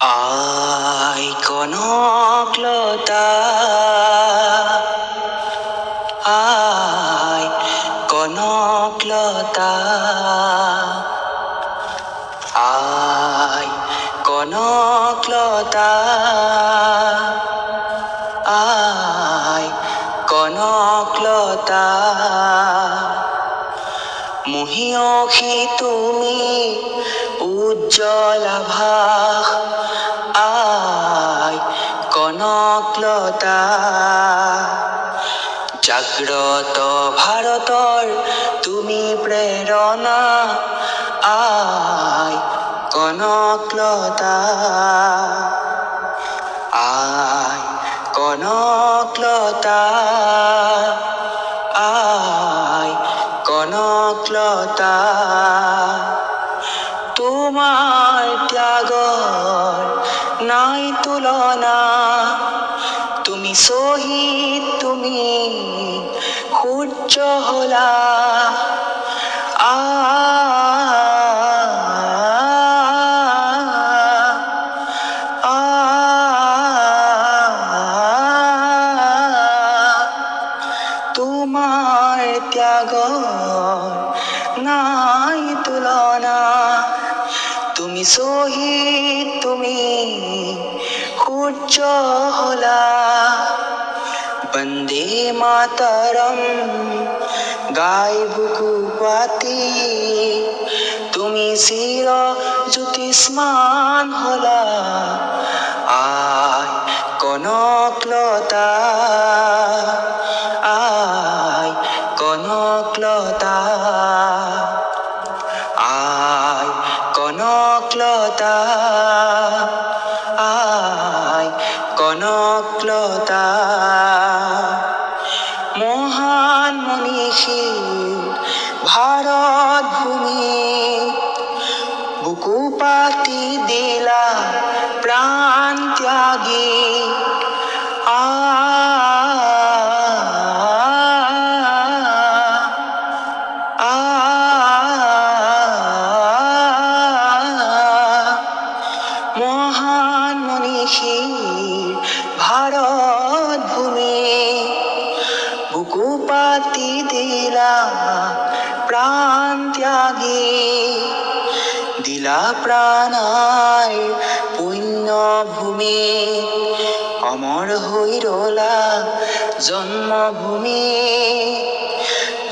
আয় কনকলতা, আয় কনকলতা, আয় কনকলতা, আয় কনকলতা। মহীয়সী তুমি উজ্জ্বল আভাস, আয় কনকলতা। জাগ্ৰত ভাৰতৰ তুমি প্ৰেৰণা, আয় কনকলতা, আয় কনকলতা, আয় কনকলতা। তোমাৰ ত্যাগৰ নাই তুলনা, তুমি শ্বহীদ, তুমি সূৰ্য হলা। তোমাৰ ত্যাগৰ নাই তুলনা, তুমি শ্বহীদ, তুমি সূৰ্য হলা। বন্দে মাতৰম গাই বুকু পাতি তুমি চিৰ জ্যোতিষ্মান হলা। আয় কনকলতা, আয় কনকলতা, আয় কনকলতা, আয় কনকলতা। মহান মনীষী ভাৰত ভূমি, বুকু পাতি দিলা প্ৰাণ ত্যাগী। মহান মনীষী ভাৰত ভূমি, বুকু পাতি দিলা প্ৰাণ ত্যাগী। দিলা প্ৰাণাই পুণ্য ভূমি, অমৰ হৈ ৰলা জন্মভূমি।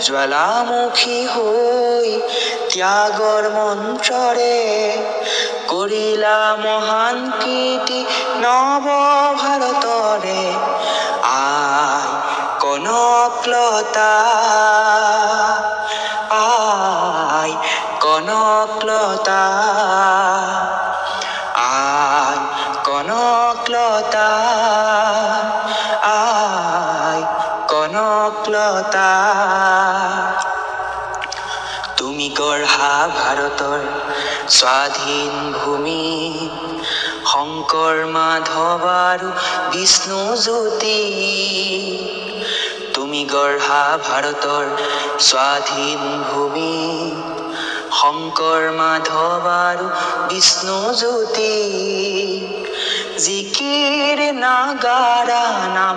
জ্বালামুখী হৈ ত্যাগৰ মন্ত্ৰৰে কৰিলা মহান কীৰ্তি নৱ ভাৰতৰে। আয় কনকলতা, আয় কনকলতা, আয় কনকলতা, আয় কনকলতা। তুমি গঢ়া ভাৰতৰ স্বাধীন ভূমি, শংকৰ মাধৱ আৰু বিষ্ণু জ্যোতি। তুমি গঢ়া ভাৰতৰ স্বাধীন ভূমি, শংকৰ মাধৱ আৰু বিষ্ণু জ্যোতি। জিকিৰ নাগাৰা নাম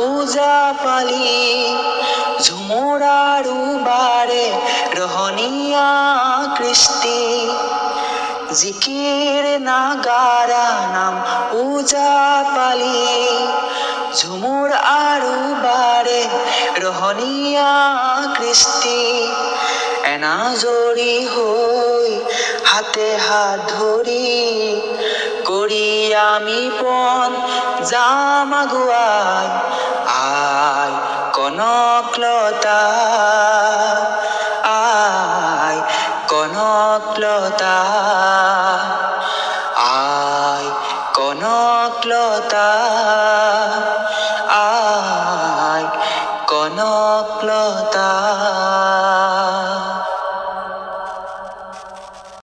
ওজাপালি, ঝুমুৰ আৰু বাৰে ৰহণীয়া কৃষ্টি। জিকিৰ নাগাৰা নাম ওজাপালি, ঝুমুৰ আৰু বাৰে ৰহণীয়া কৃষ্টি। এনাজৰী হৈ হাতে হাত ধৰি কৰি আমি পন যাম আগুৱাই। আয় কনকলতা, আয় কনকলতা, আয় কনকলতা।